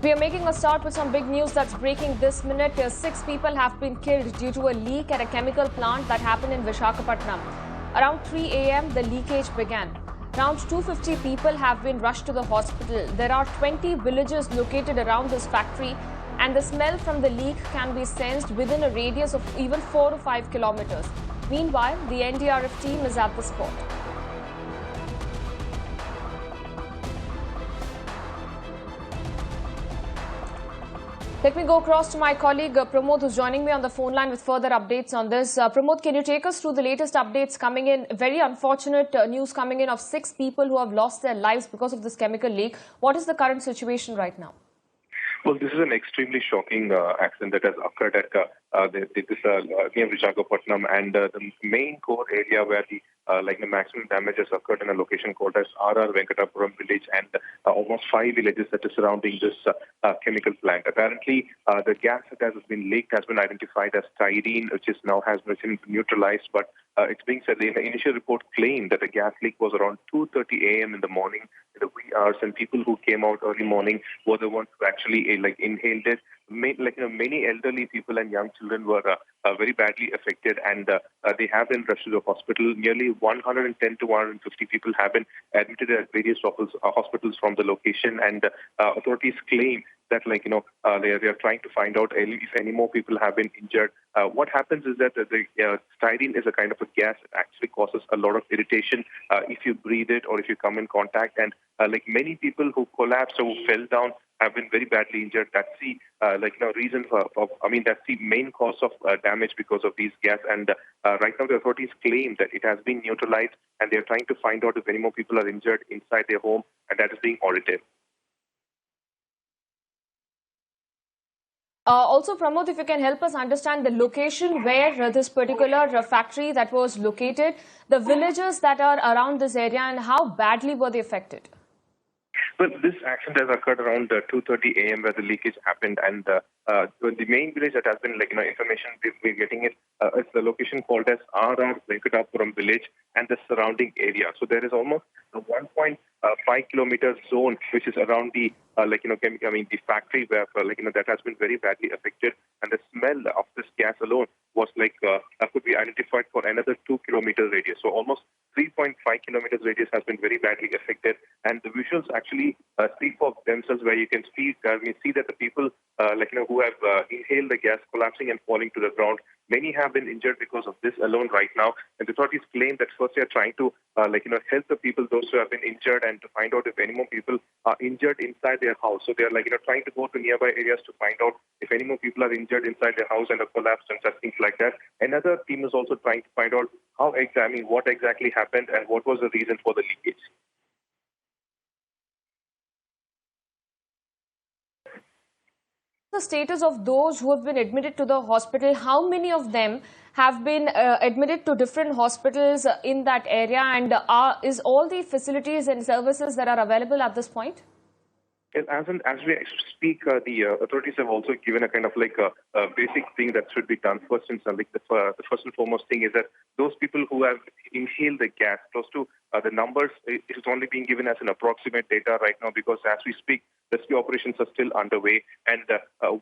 We are making a start with some big news that's breaking this minute. 6 people have been killed due to a leak at a chemical plant that happened in Visakhapatnam. Around 3 a.m., the leakage began. Around 250 people have been rushed to the hospital. There are 20 villages located around this factory, and the smell from the leak can be sensed within a radius of even 4 to 5 kilometers. Meanwhile, the NDRF team is at the spot. Let me go across to my colleague Pramod, who's joining me on the phone line with further updates on this. Pramod, can you take us through the latest updates coming in? Very unfortunate news coming in of 6 people who have lost their lives because of this chemical leak. What is the current situation right now? Well, this is an extremely shocking accident that has occurred at near Visakhapatnam, and the main core area where the maximum damage has occurred in a location called as R.R. Venkatapuram village, and almost 5 villages that is surrounding this chemical plant. Apparently, the gas that has been leaked has been identified as styrene, which is now has been neutralized, but it's being said the initial report claimed that the gas leak was around 2:30 a.m. in the morning, in the wee hours, and people who came out early morning were the ones who actually inhaled it. Many elderly people and young children were very badly affected, and they have been rushed to the hospital. Nearly 110 to 150 people have been admitted at various hospitals from the location, and authorities claim that they are trying to find out if any more people have been injured. What happens is that the styrene is a kind of a gas that actually causes a lot of irritation if you breathe it or if you come in contact, and many people who collapsed or who fell down have been very badly injured. That's the reason that's the main cause of damage because of these gas. And right now the authorities claim that it has been neutralized, and they are trying to find out if any more people are injured inside their home, and that is being audited. Also, Pramod, if you can help us understand the location where this particular factory that was located, the villages that are around this area, and how badly were they affected? Well, this accident has occurred around 2:30 a.m. where the leakage happened, and the main village that has been information we're getting is the location called as R.R. Venkatapuram village and the surrounding area. So there is almost a 1.5 kilometer zone which is around the the factory where that has been very badly affected, and the smell of this gas alone was could be identified for another 2 kilometer radius. So almost 3.5 kilometers radius has been very badly affected, and the visuals actually speak for themselves, where you can see that the people who have inhaled the gas collapsing and falling to the ground. Many have been injured because of this alone right now, and the authorities claim that first they are trying to help the people, those who have been injured, and to find out if any more people are injured inside their house. So they are trying to go to nearby areas to find out if any more people are injured inside their house and have collapsed and such things like that. Another team is also trying to find out what exactly happened and what was the reason for the leakage. The status of those who have been admitted to the hospital, how many of them have been admitted to different hospitals in that area, and is all the facilities and services that are available at this point? As we speak, the authorities have also given a kind of a basic thing that should be done first. And the first and foremost thing is that those people who have inhaled the gas, close to the numbers, it is only being given as an approximate data right now, because as we speak, rescue operations are still underway, and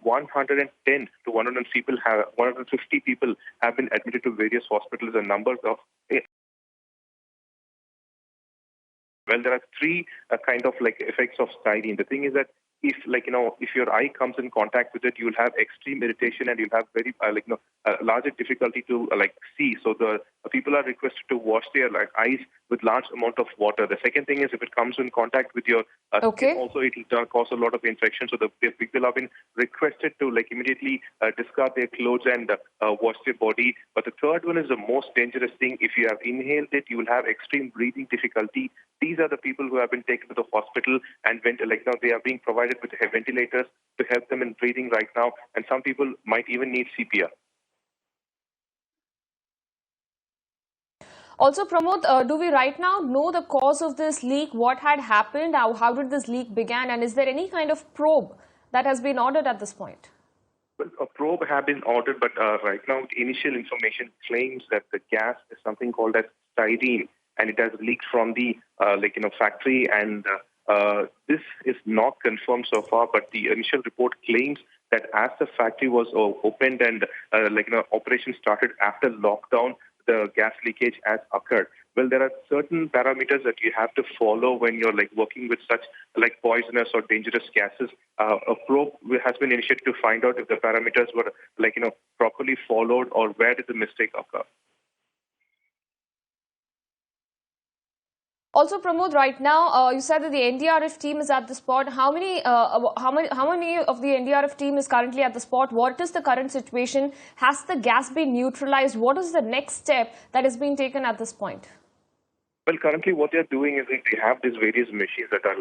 110 to 150 people have been admitted to various hospitals, and numbers of there are 3 effects of styrene. The thing is that if your eye comes in contact with it, you will have extreme irritation, and you'll have very larger difficulty to see. So the people are requested to wash their eyes with large amount of water. The second thing is, if it comes in contact with your skin, also it will cause a lot of infection. So the people have been requested to immediately discard their clothes and wash their body. But the third one is the most dangerous thing. If you have inhaled it, you will have extreme breathing difficulty. These are the people who have been taken to the hospital, and now they are being provided with ventilators to help them in breathing right now, and some people might even need CPR. Also, Pramod, do we right now know the cause of this leak? What had happened? How did this leak begin? And is there any kind of probe that has been ordered at this point? Well, a probe has been ordered, but right now the initial information claims that the gas is something called as styrene, and it has leaked from the factory, and this is not confirmed so far, but the initial report claims that as the factory was opened and operation started after lockdown, the gas leakage has occurred. Well, there are certain parameters that you have to follow when you're working with such poisonous or dangerous gases. A probe has been initiated to find out if the parameters were properly followed or where did the mistake occur. Also, Pramod, right now you said that the NDRF team is at the spot. How many of the NDRF team is currently at the spot? What is the current situation? Has the gas been neutralized? What is the next step that is being taken at this point? Well, currently what they're doing is they have these various machines that are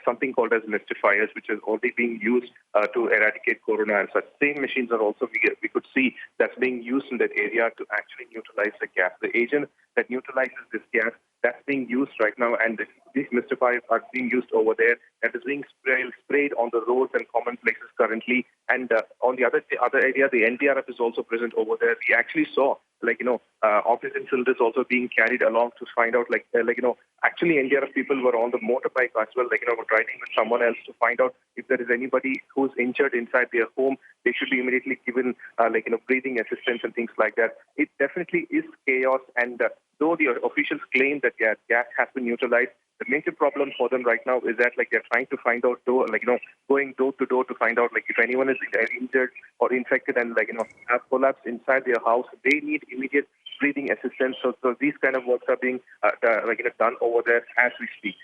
something called as mystifiers, which is already being used to eradicate corona, and such same machines are also we could see that's being used in that area to actually neutralize the gas. The agent that neutralizes this gas, that's being used right now, and these mystifiers are being used over there, and is being sprayed on the roads and common places currently. And on the other area, the NDRF is also present over there. We actually saw oxygen cylinders also being carried along to find out actually NDRF people were on the motorbike as well, were riding with someone else to find out if there is anybody who's injured inside their home. They should be immediately given breathing assistance and things like that. It definitely is chaos, and though the officials claim that gas has been neutralized, the major problem for them right now is that they're trying to find out going door to door to find out if anyone is injured or infected and have collapsed inside their house. They need immediate breathing assistance. So these kind of works are being done over there as we speak.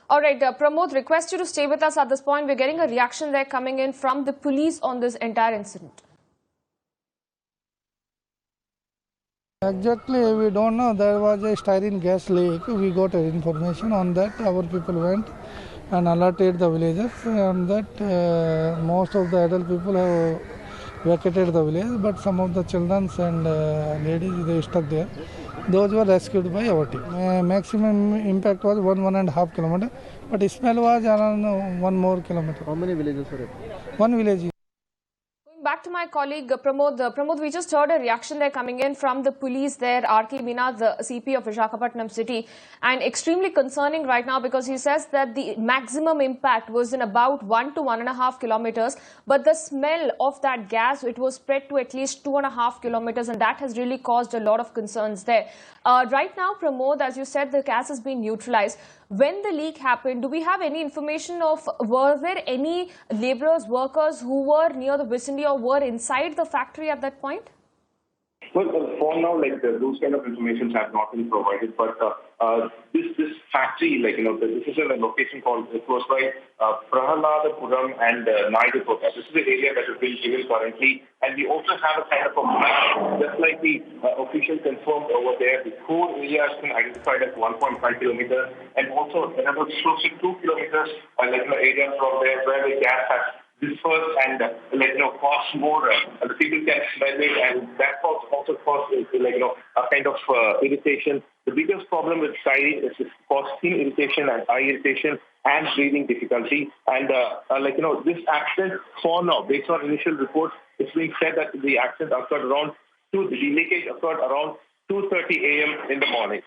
All right, Pramod, request you to stay with us at this point. We're getting a reaction there coming in from the police on this entire incident. Exactly, we don't know. There was a styrene gas leak. We got information on that. Our people went and alerted the villagers, and that most of the adult people have vacated the village, but some of the children and ladies, they stuck there. Those were rescued by our team. Maximum impact was 1.5 kilometer, but smell was around 1 more kilometer. How many villages were it? One village. Back to my colleague Pramod. Pramod, we just heard a reaction there coming in from the police there, R.K. Meena, the CP of Visakhapatnam city, and extremely concerning right now because he says that the maximum impact was in about 1 to 1.5 kilometers, but the smell of that gas, it was spread to at least 2.5 kilometers, and that has really caused a lot of concerns there. Right now, Pramod, as you said, the gas has been neutralized. When the leak happened, do we have any information of, were there any laborers, workers who were near the vicinity or were inside the factory at that point? Well, for now, those kind of information have not been provided. But this factory, this is a location called close by Prahaladapuram and Naidupota. This is the area that is being given currently, and we also have a kind of a map, just like the official confirmed over there. The core area has been identified as 1.5 kilometers, and also another close to 2 kilometers, area from there where the gas has dispersed and cost more. The people can smell it, and that also causes a kind of irritation. The biggest problem with styrene is it causes skin irritation and eye irritation and breathing difficulty. And this accident, for now, based on initial reports, it's being said that the accident occurred around the leakage occurred around 2:30 a.m. in the morning.